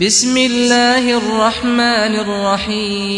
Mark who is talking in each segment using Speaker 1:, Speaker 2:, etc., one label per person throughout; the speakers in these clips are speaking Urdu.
Speaker 1: بسم اللہ الرحمن الرحیم۔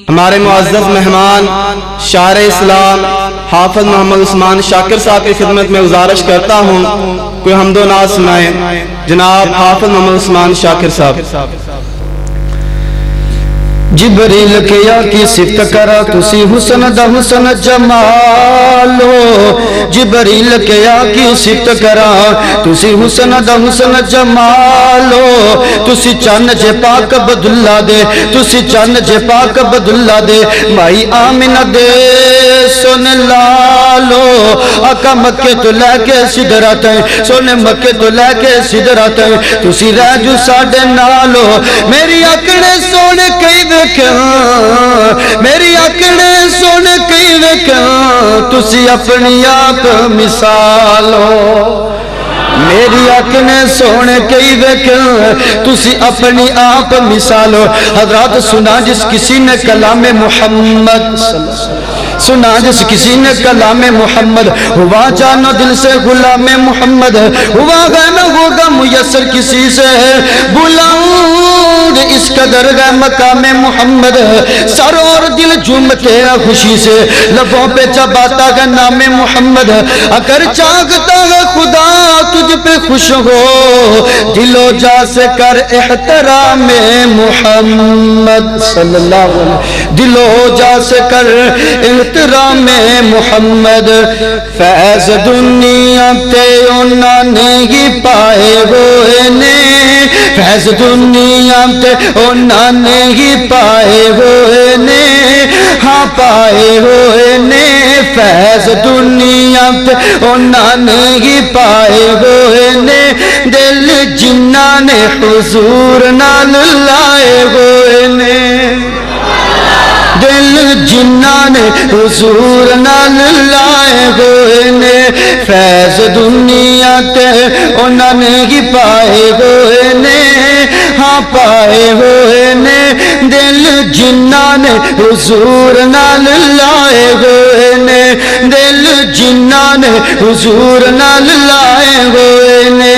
Speaker 2: ہمارے معزز مہمان شاعر اسلام حافظ محمد عثمان شاکر صاحب کی خدمت میں گزارش کرتا ہوں کوئی حمد و نعت سنائیں۔ جناب حافظ محمد عثمان شاکر صاحب۔
Speaker 3: جبریل کیا کی صفت کرا تسی حسن دا حسن جمالو، جبریل کیا کی صفت کرا تسی حسن دا حسن جمالو، تسی چان جے پاک عبداللہ دے، تسی چان جے پاک عبداللہ دے، مائی آمنہ دے سن لالو، آقا مکے تو لے کے صدرات ہیں، سونے مکے تو لے کے سدرات ہیں، تسی راجو ساڑے نالو، میری اکڑے سونے کئی میری اکڑے سونے کئی ویکھاں تسی اپنی آپ مثالو، میری اکڑے سونے کئی ویکھاں تسی اپنی آپ مثالو۔ حضرات سنا جس کسی نے کلام محمد سنا جس کسی نے کلام محمد، ہوا جانا دل سے غلام محمد، ہوا غم ہوگا میسر کسی سے بلاؤں اس قدر گئے مقام محمد، سر اور دل جھومتے ہیں خوشی سے، لبوں پہ چباتا ہے نام محمد، اگر چاہتا ہے خدا تجھ پہ خوش ہو، دل و جا سے کر احترام محمد صلی اللہ علیہ وسلم، دل و جا سے کر احترام محمد۔ فیض دنیا تے انہاں نے ہی پائے ہوئے نے، فیض دنیا تے انہاں نے ہی پائے ہوئے نے، ہاں پائے ہوئے نے، فیض دنیا تے انہاں نے ہی پائے ہوئے نے، دل جنہاں نے حضور نال لائے ہوئے نے، دل جنہاں نے حضور نال لائے ہوئے نے، فیض دنیا تے انہاں نے ہی پائے ہوئے نے، ہاں پائے ہوئے نے، دل جنہاں نے حضور نال لائے ہوئے نے، دل جنہاں نے حضور نال لائے ہوئے نے۔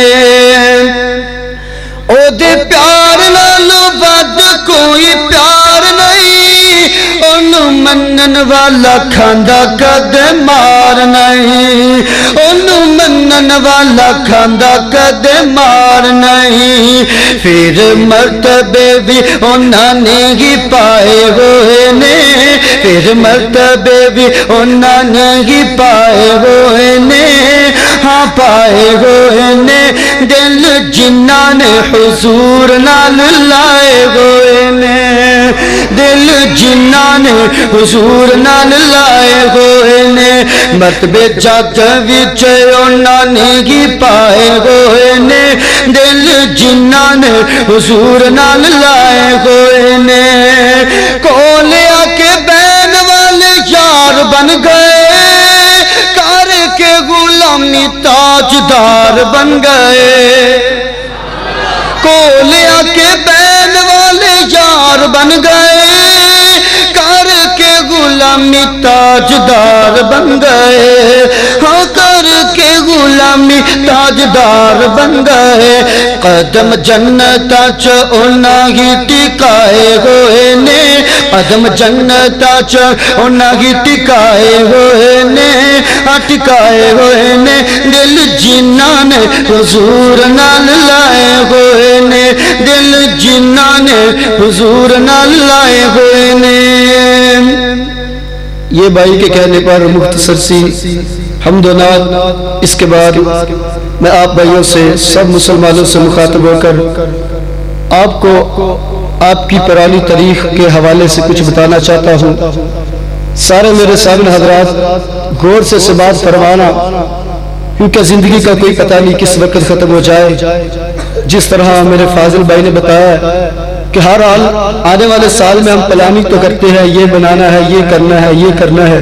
Speaker 3: او دے پیار نالو ود کوئی پیار نہیں، انہوں منن والا کھاندا کدے مار نہیں، انہوں منن والا کھاندا کدے مار نہیں، پھر مرتبے بھی انہاں نے ہی پائے ہوئے نے، پھر مرتبے بھی انہاں نے ہی پائے ہوئے نے، ہاں پائے ہوئے نے، دل جنہاں نے حضور نال لائے ہوئے نے، دل جنہاں نے حضور نال لائے ہوئے نے، مرتبے جگ وچ انہاں نے ہی پائے ہوئے نے، دل جنہاں نے حضور نال لائے ہوئے نے، کولے آ کے بین والے یار بن گئے، کر کے غلامی تاجدار بن گئے، کولے آ کے بین والے یار بن گئے، کر کے غلامی تاجدار بن گئے، ہاں کر کے غلامی تاجدار بن گئے، قدم جنتاں چ انہاں ہی ٹکائے ہوئے نے، قدم جنتاں چ انہاں ہی ٹکائے ہوئے نے، ٹکائے ہوئے نے، دل جنہاں نے حضور نال لائے ہوئے نے، دل جنہاں نے حضور نال لائے ہوئے نے۔
Speaker 2: یہ بھائی کے کہنے پر مختصر سی حمد و نعت، اس کے بعد میں آپ بھائیوں سے سب مسلمانوں سے مخاطب ہو کر آپ کو آپ کی پرانی تاریخ کے حوالے سے کچھ بتانا چاہتا ہوں۔ سارے میرے سامنے حضرات غور سے سماعت فرمانا، کیونکہ زندگی کا کوئی پتہ نہیں کس وقت ختم ہو جائے۔ جس طرح میرے فاضل بھائی نے بتایا کہ ہر حال آنے والے سال میں ہم پلاننگ تو کرتے ہیں، یہ بنانا ہے، یہ کرنا ہے، یہ کرنا ہے،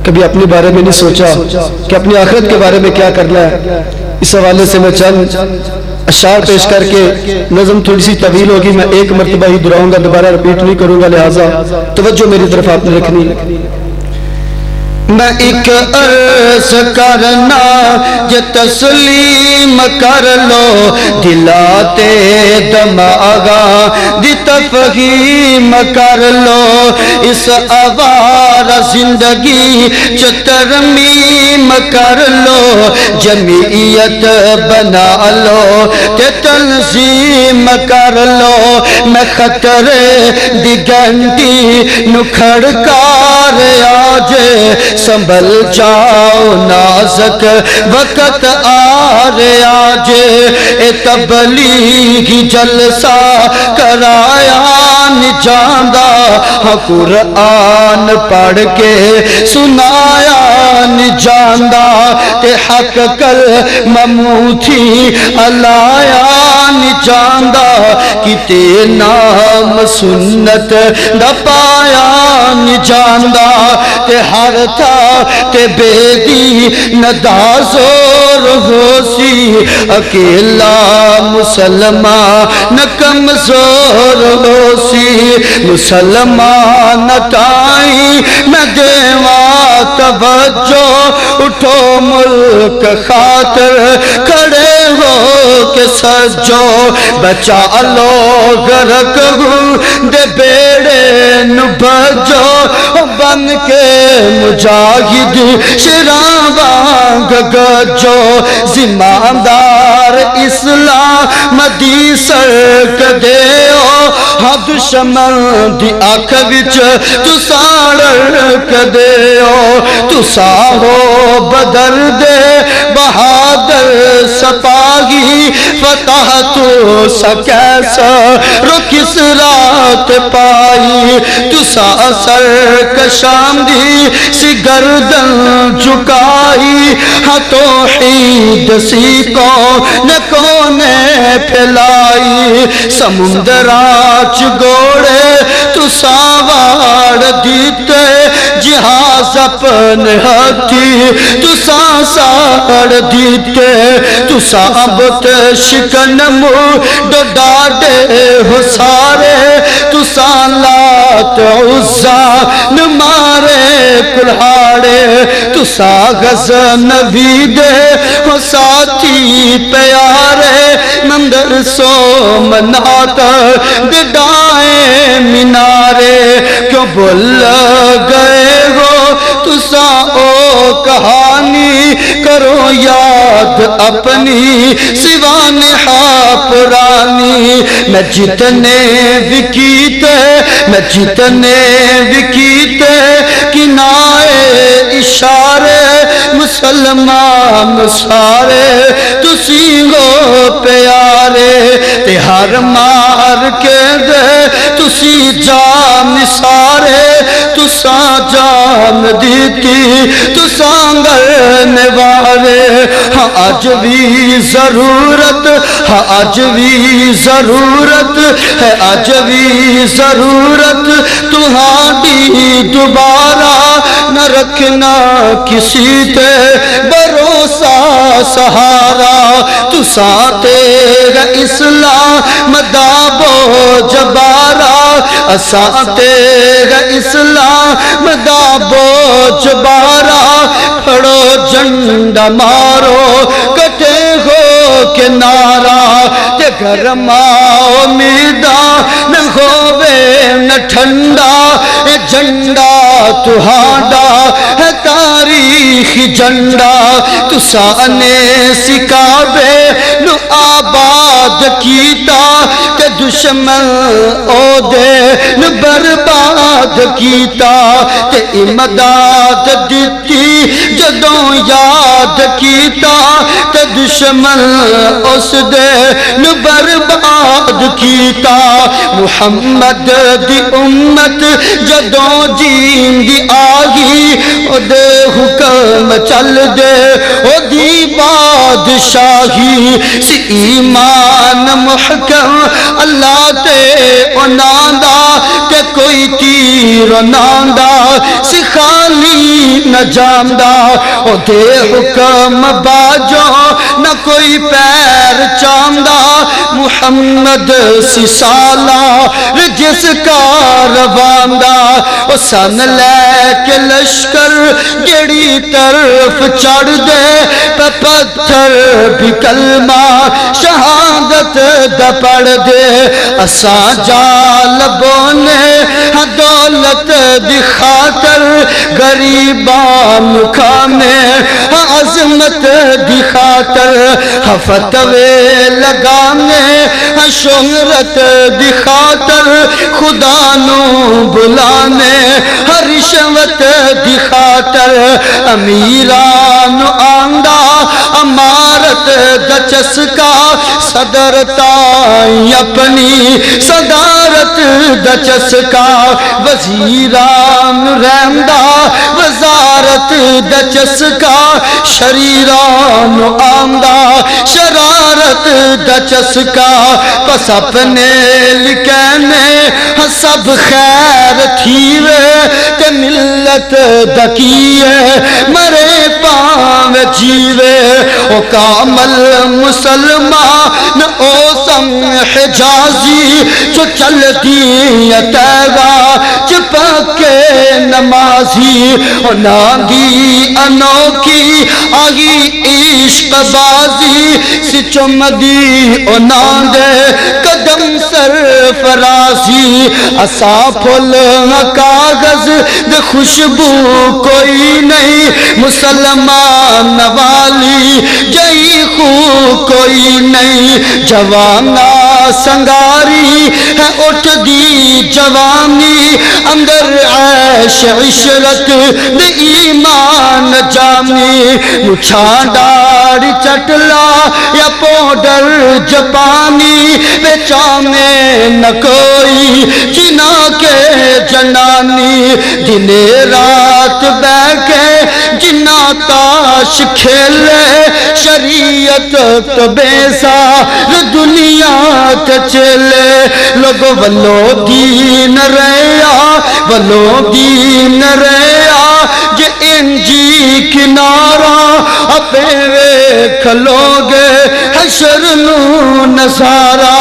Speaker 2: کبھی اپنے بارے میں نہیں سوچا کہ اپنی آخرت کے بارے میں کیا کرنا ہے۔ اس حوالے سے میں چند اشعار پیش کر کے، نظم تھوڑی سی طویل ہوگی، میں ایک مرتبہ ہی دہراؤں گا، دوبارہ رپیٹ نہیں کروں گا، لہٰذا توجہ میری طرف آپ نے رکھنی۔
Speaker 3: میں ایک عرض کرنا جو تسلیم کر لو دلاتے دماغا دی تفہیم کر لو اس آوارہ زندگی چو ترمیم کر لو جمعیت بنا لو تے تنظیم کر لو میں خطرے دی گھنٹی نکھڑکار آجے سنبھل جاؤ نازک وقت آرے آجے اے تبلیغی جلسہ کرایا نجاندہ ہاں قرآن پڑھ کے سنایا نجاندہ تے حق کل مموتھی علایا نجاندہ کتے نام سنت دپایا نجاندہ تے ہر تھا تے بیدی ندازور ہو سی اکیلا مسلمان کمزور ہو سی مسلمان تائیں میں دیوا توجہ اٹھو ملک خاطر کھڑے ہو کے سجو بچا لو غرق ہوں دے بیڑے نبجو بن کے مجاہد شیران وانگ گجو زماندار اسلام دی سرک دیو ہاں دشمن دی آنکھ وچ تو ساڑک دیو تو ساہو بدر دے بہادر سپاہی فتح تو سکیسا رو کس رات پائی تو سا سر کشام دی سی گردن جھکائی ہاں توحید سی کونے پھیلائی سمندر آج گوڑے تو ساوار دیتے جہاز اپنے ہاتھی تو ساڑ دیتے تو سابت شکن مو ڈاڈے ہو سارے تو سالات عزا نمارے کلہاڑے تو ساغز نبی دے ہو ساتھی پیارے مندر سو منات ڈائیں منارے کیوں بھول گئے ہو تو سا او کہانی کرو یاد اپنی سوانحہ پرانی میں جتنے وکیتے کنائے اشارے مسلمان سارے تسی ہو پیارے تے ہر مار کے دے تسی جان سارے تسا جان دیتی تسا گرنے والے ہاں آج بھی ضرورت ہے آج بھی ضرورت تہاڈی دوبارہ نہ رکھنا کسی تے بھروسہ سہارا تسا تیرا اسلام دابو جبارا اسا تیرا اسلام دابو جبارا پھڑو جھنڈا مارو کٹے ہو کے نعرہ تے گرماؤ میدان نہ ہووے نہ ٹھنڈا اے جھنڈا تہاڈا ہے تاریخی جھنڈا تسا نے سکابے نو آباد کیتا تے دشمن او دے نو برباد کیتا تے امداد دیتی جدوں یاد کیتا تے دشمن اس دے نو برباد کیتا محمد دی امت جدوں جین دی آگی او دے حکم چل دے او دی بادشاہی سی ایمان محکم اللہ تے اناندا تے کوئی تیر ناندا سی خالی نہ جاندا او دے حکم باجو نہ کوئی پیر چاندا محمد سی سالار جس کا رواندا او سن لے کے لشکر جڑی طرف چڑھ دے پتھر بھی کلمہ شہادت دا پڑھ دے اساں جال بونے دولت دی خاطر غریبان کھانے عظمت دی خاطر فتوے لگانے شہرت دی خاطر خدا نو بلانے رشوت دی خاطر امیران آندا امارت دا چسکا صدر تائیں اپنی صدارت دا چسکا وزیران رہندا وزارت دا چسکا شریران آندا شرارت دا چسکا پس اپنے لکھنے سب خیر تھیوے تے ملت دکیے مرے پاوے جیوے او کامل مسلمان او سم حجازی جو چل دی تیگا چپکے نمازی او ناگی انوکی آگی عشق بازی سچم دی او ناندے قدم سرفرازی اسا پھول کاغذ دے خوشبو کوئی نہیں مسلمان والی جئی خو کوئی نہیں جوانا سنگاری ہے اٹھ دی جوانی اندر عیش عشرت دے ایمان جامی مچھا ڈاڑی چٹلا یا پوڈر جپانی بیچانے نہ کوئی جنا کے جنانی دنے رات بیکے جنا تاش کھیلے شریعت تو بیسا دنیا تے چلے لوگ ولو دین رہیا ولو دین رہیا جے انجی کنارا اپنے کھلوگے حشر نو نظارہ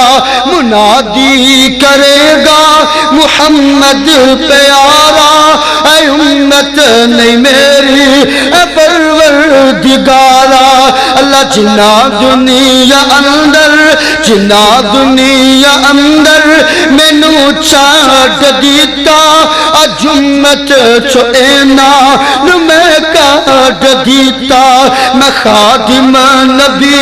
Speaker 3: منادی کرے گا محمد پیارا اے امت نہیں میری اے پروردگارا اللہ جنا دنیا اندر مینو چھاٹ دیتا اجمت چھوئینا نو میں کاٹ دیتا میں خادم نبی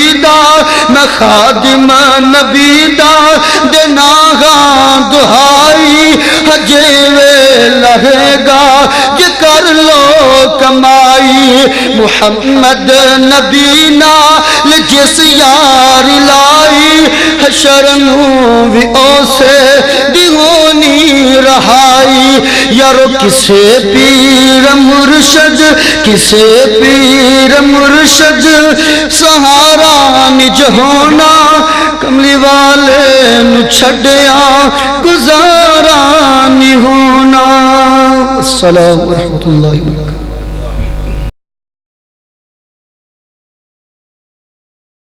Speaker 3: دا دینا گا دہائی حجیوے لہے گا جے کر لو کمائی محمد نبی نال جس یار لائی حشر نو بھی اوسے دیوانی رہائی یارو کسے پیر مرشد سہارا نج ہونا کملی والے نو چھڑیا گزارا نہیں ہونا.
Speaker 2: السلام ورحمۃ اللہ وبرکاتہ.